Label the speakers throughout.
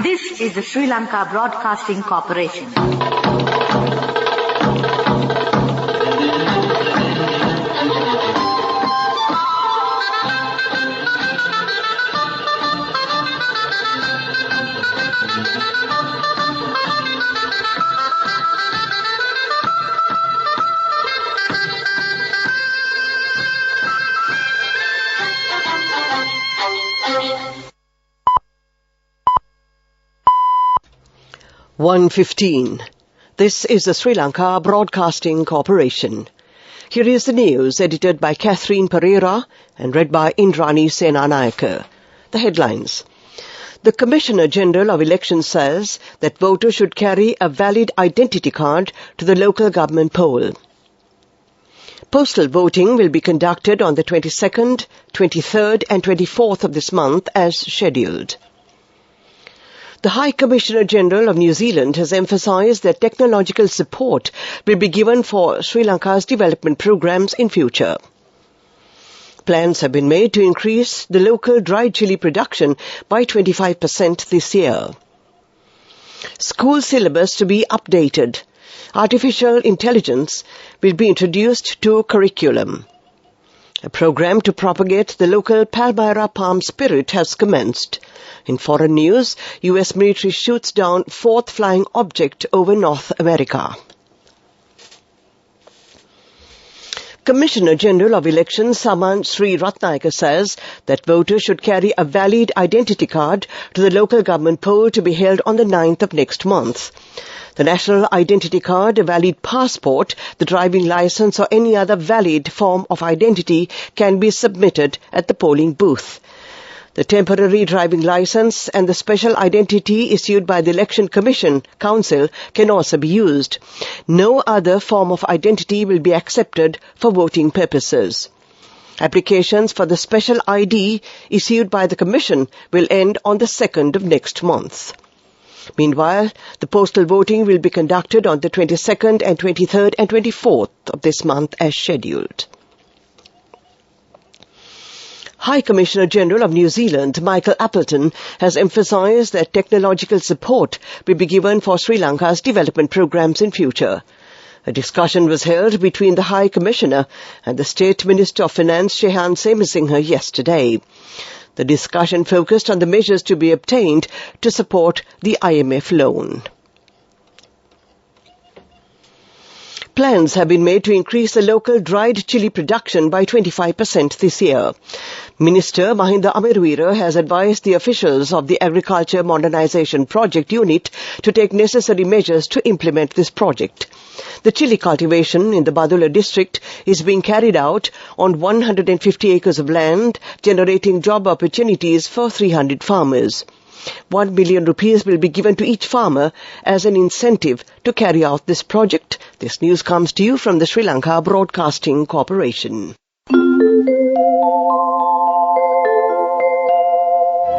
Speaker 1: This is the Sri Lanka Broadcasting Corporation.
Speaker 2: (1:15). This is the Sri Lanka Broadcasting Corporation. Here is the news edited by Catherine Pereira and read by Indrani Senanayake. The headlines. The Commissioner General of Elections says that voters should carry a valid identity card to the local government poll. Postal voting will be conducted on the 22nd, 23rd and 24th of this month as scheduled. The High Commissioner General of New Zealand has emphasised that technological support will be given for Sri Lanka's development programmes in future. Plans have been made to increase the local dried chilli production by 25% this year. School syllabus to be updated. Artificial intelligence will be introduced to curriculum. A program to propagate the local Palmyra palm spirit has commenced. In foreign news, U.S. military shoots down fourth flying object over North America. Commissioner General of Elections Saman Sri Ratnayake says that voters should carry a valid identity card to the local government poll to be held on the 9th of next month. The national identity card, a valid passport, the driving licence or any other valid form of identity can be submitted at the polling booth. The temporary driving licence and the special identity issued by the Election Commission Council can also be used. No other form of identity will be accepted for voting purposes. Applications for the special ID issued by the Commission will end on the 2nd of next month. Meanwhile, the postal voting will be conducted on the 22nd and 23rd and 24th of this month as scheduled. High Commissioner General of New Zealand, Michael Appleton, has emphasised that technological support will be given for Sri Lanka's development programmes in future. A discussion was held between the High Commissioner and the State Minister of Finance, Shehan Semisinghe, yesterday. The discussion focused on the measures to be obtained to support the IMF loan. Plans have been made to increase the local dried chilli production by 25% this year. Minister Mahinda Amarweera has advised the officials of the Agriculture Modernisation Project Unit to take necessary measures to implement this project. The chilli cultivation in the Badula district is being carried out on 150 acres of land, generating job opportunities for 300 farmers. 1 million rupees will be given to each farmer as an incentive to carry out this project. This news comes to you from the Sri Lanka Broadcasting Corporation.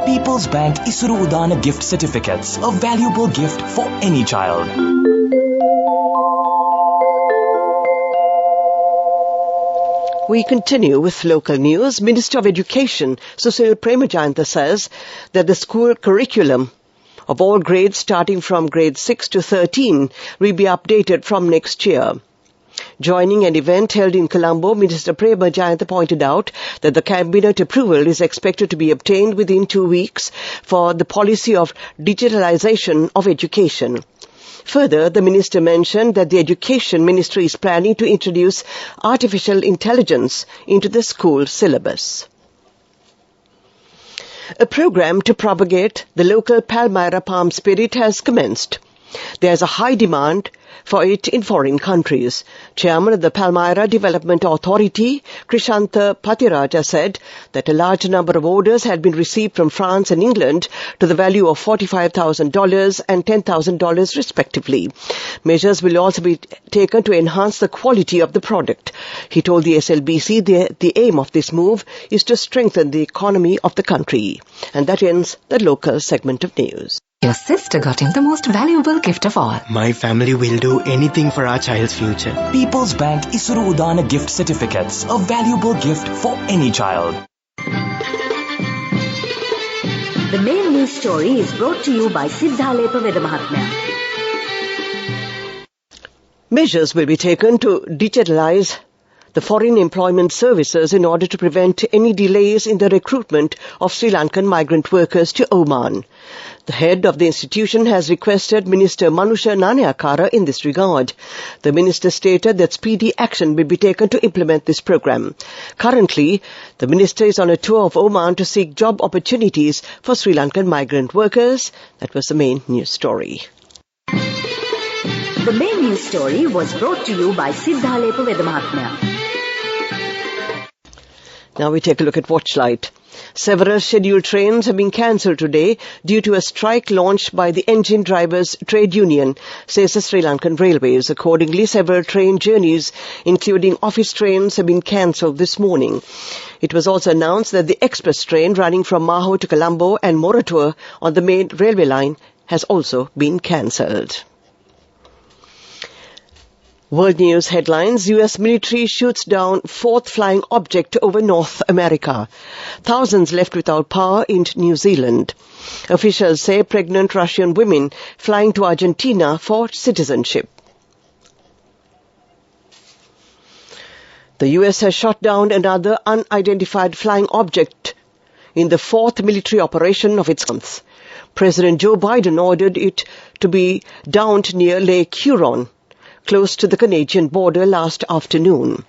Speaker 3: People's Bank Isuru Udana gift certificates, a valuable gift for any child.
Speaker 2: We continue with local news. Minister of Education, Susil Premajayantha, says that the school curriculum of all grades starting from grade 6 to 13 will be updated from next year. Joining an event held in Colombo, Minister Premajayantha pointed out that the Cabinet approval is expected to be obtained within 2 weeks for the policy of digitalization of education. Further, the minister mentioned that the Education Ministry is planning to introduce artificial intelligence into the school syllabus. A program to propagate the local Palmyra palm spirit has commenced. There is a high demand for it in foreign countries. Chairman of the Palmyra Development Authority, Krishantha Patiraja, said that a large number of orders had been received from France and England to the value of $45,000 and $10,000 respectively. Measures will also be taken to enhance the quality of the product. He told the SLBC the aim of this move is to strengthen the economy of the country. And that ends the local segment of news.
Speaker 4: Your sister got him the most valuable gift of all.
Speaker 5: My family will do anything for our child's future.
Speaker 3: People's Bank Isuru Udana gift certificates, a valuable gift for any child.
Speaker 1: The main news story is brought to you by Siddhalepa Vedamahatmya.
Speaker 2: Measures will be taken to digitalize the foreign employment services in order to prevent any delays in the recruitment of Sri Lankan migrant workers to Oman. The head of the institution has requested Minister Manusha Nanayakara in this regard. The minister stated that speedy action will be taken to implement this program. Currently, the minister is on a tour of Oman to seek job opportunities for Sri Lankan migrant workers. That was the main news story.
Speaker 1: The main news story was brought to you by Siddhalepa Vedamahatmya.
Speaker 2: Now we take a look at Watchlight. Several scheduled trains have been cancelled today due to a strike launched by the Engine Drivers Trade Union, says the Sri Lankan Railways. Accordingly, several train journeys, including office trains, have been cancelled this morning. It was also announced that the express train running from Maho to Colombo and Moratuwa on the main railway line has also been cancelled. World News headlines. U.S. military shoots down fourth flying object over North America. Thousands left without power in New Zealand. Officials say pregnant Russian women flying to Argentina for citizenship. The U.S. has shot down another unidentified flying object in the fourth military operation of its month. President Joe Biden ordered it to be downed near Lake Huron, close to the Canadian border last afternoon.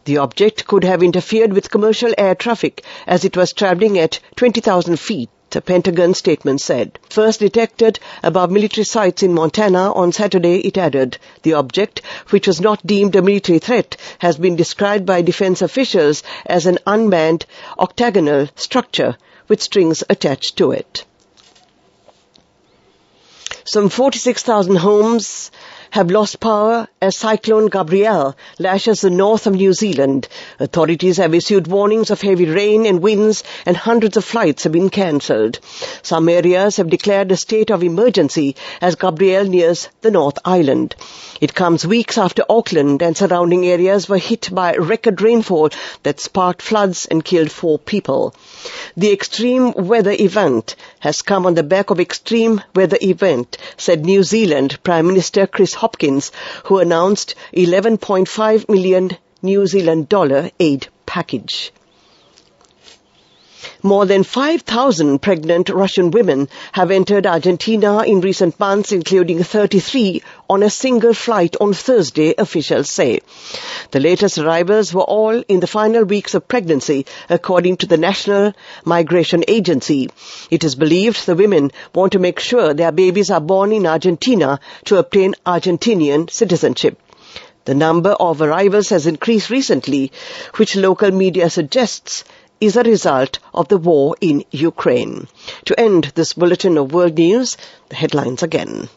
Speaker 2: The object could have interfered with commercial air traffic as it was traveling at 20,000 feet, a Pentagon statement said. First detected above military sites in Montana on Saturday, it added. The object, which was not deemed a military threat, has been described by defense officials as an unmanned octagonal structure with strings attached to it. Some 46,000 homes have lost power as Cyclone Gabrielle lashes the north of New Zealand. Authorities have issued warnings of heavy rain and winds, and hundreds of flights have been cancelled. Some areas have declared a state of emergency as Gabrielle nears the North Island. It comes weeks after Auckland and surrounding areas were hit by record rainfall that sparked floods and killed 4 people. The extreme weather event has come on the back of extreme weather event, said New Zealand Prime Minister Chris Hopkins, who announced $11.5 million New Zealand dollar aid package. More than 5,000 pregnant Russian women have entered Argentina in recent months, including 33 on a single flight on Thursday, officials say. The latest arrivals were all in the final weeks of pregnancy, according to the National Migration Agency. It is believed the women want to make sure their babies are born in Argentina to obtain Argentinian citizenship. The number of arrivals has increased recently, which local media suggests is a result of the war in Ukraine. To end this bulletin of world news, the headlines again.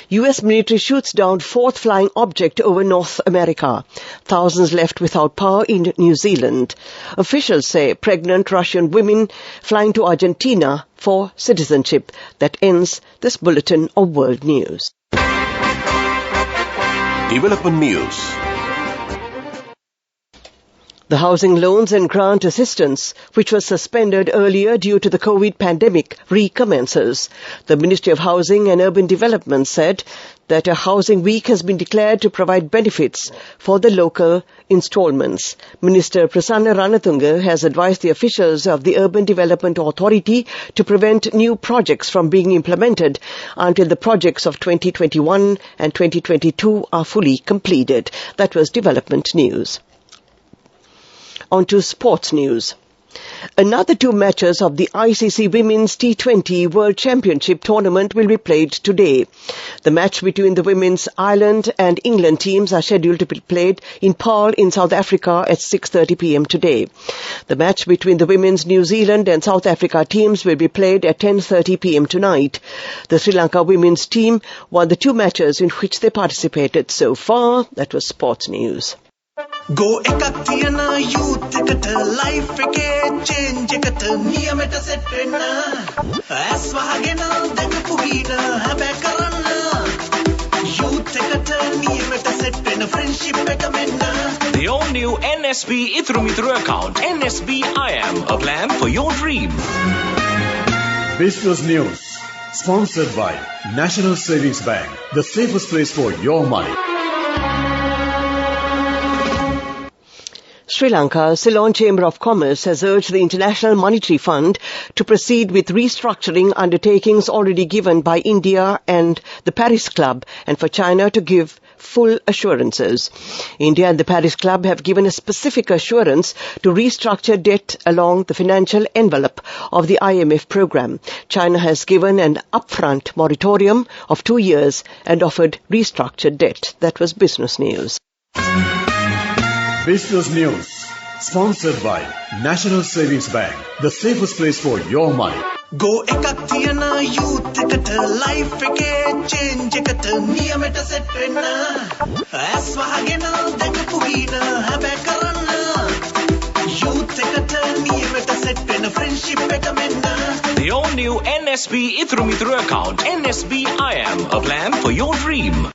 Speaker 2: U.S. military shoots down fourth flying object over North America. Thousands left without power in New Zealand. Officials say pregnant Russian women flying to Argentina for citizenship. That ends this bulletin of world news.
Speaker 6: Development news.
Speaker 2: The housing loans and grant assistance, which was suspended earlier due to the COVID pandemic, recommences. The Ministry of Housing and Urban Development said that a housing week has been declared to provide benefits for the local installments. Minister Prasanna Ranatunga has advised the officials of the Urban Development Authority to prevent new projects from being implemented until the projects of 2021 and 2022 are fully completed. That was development news. On to sports news. Another 2 matches of the ICC Women's T20 World Championship tournament will be played today. The match between the women's Ireland and England teams are scheduled to be played in Paarl in South Africa at 6:30 p.m. today. The match between the women's New Zealand and South Africa teams will be played at 10:30 p.m. tonight. The Sri Lanka women's team won the 2 matches in which they participated so far. That was sports news.
Speaker 7: Go ekak tiyana youth eකට life එකේ change එකට නියමෙට set වෙන්න ඇස් වහගෙන දැකපු ගීන හැබැයි කරන්න youth එකට නියමෙට set වෙන friendship එක මෙන්න
Speaker 3: The only all-new NSB Itru account. NSB IM, a plan for your dream.
Speaker 6: Business News, sponsored by National Savings Bank, the safest place for your money.
Speaker 2: Sri Lanka's Ceylon Chamber of Commerce has urged the International Monetary Fund to proceed with restructuring undertakings already given by India and the Paris Club, and for China to give full assurances. India and the Paris Club have given a specific assurance to restructure debt along the financial envelope of the IMF program. China has given an upfront moratorium of 2 years and offered restructured debt. That was Business News.
Speaker 6: Business News, sponsored by National Savings Bank, the safest place for your money.
Speaker 7: Go ekak tiyana youth ekata life ekේ change ekata niyameta set wenna as wahagena dakapu hina habe karanna youth ekata niyameta set wenna friendship ekata menna.
Speaker 3: The all-new NSB Itru account. NSB IM, a plan for your dream.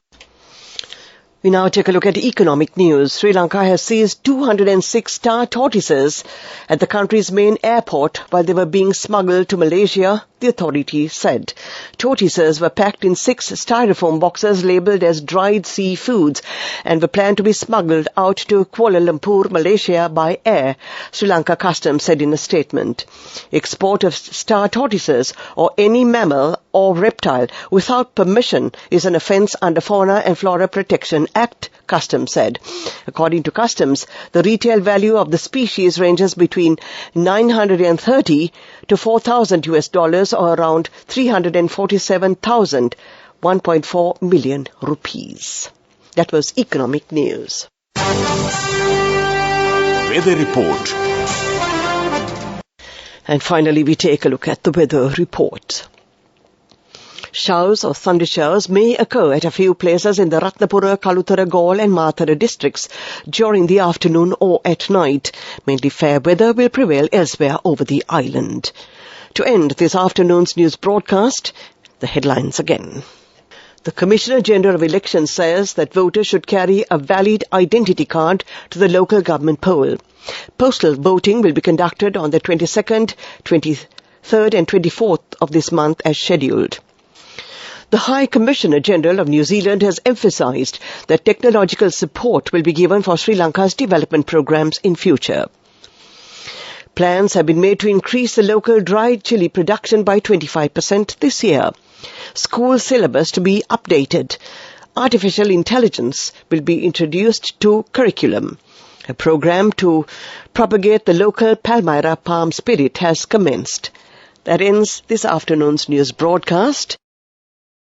Speaker 2: We now take a look at economic news. Sri Lanka has seized 206 star tortoises at the country's main airport while they were being smuggled to Malaysia, the authority said. Tortoises were packed in 6 styrofoam boxes labelled as dried seafoods and were planned to be smuggled out to Kuala Lumpur, Malaysia by air, Sri Lanka Customs said in a statement. Export of star tortoises or any mammal or reptile without permission is an offence under Fauna and Flora Protection Act, Customs said. According to Customs, the retail value of the species ranges between $930 to $4,000 or around 347,000, 1.4 million rupees. That was economic news.
Speaker 3: Weather report.
Speaker 2: And finally, we take a look at the weather report. Showers or thunder showers may occur at a few places in the Ratnapura, Kalutara, Galle and Mathura districts during the afternoon or at night. Mainly fair weather will prevail elsewhere over the island. To end this afternoon's news broadcast, the headlines again. The Commissioner General of Elections says that voters should carry a valid identity card to the local government poll. Postal voting will be conducted on the 22nd, 23rd and 24th of this month as scheduled. The High Commissioner General of New Zealand has emphasized that technological support will be given for Sri Lanka's development programs in future. Plans have been made to increase the local dried chilli production by 25% this year. School syllabus to be updated. Artificial intelligence will be introduced to curriculum. A program to propagate the local Palmyra palm spirit has commenced. That ends this afternoon's news broadcast.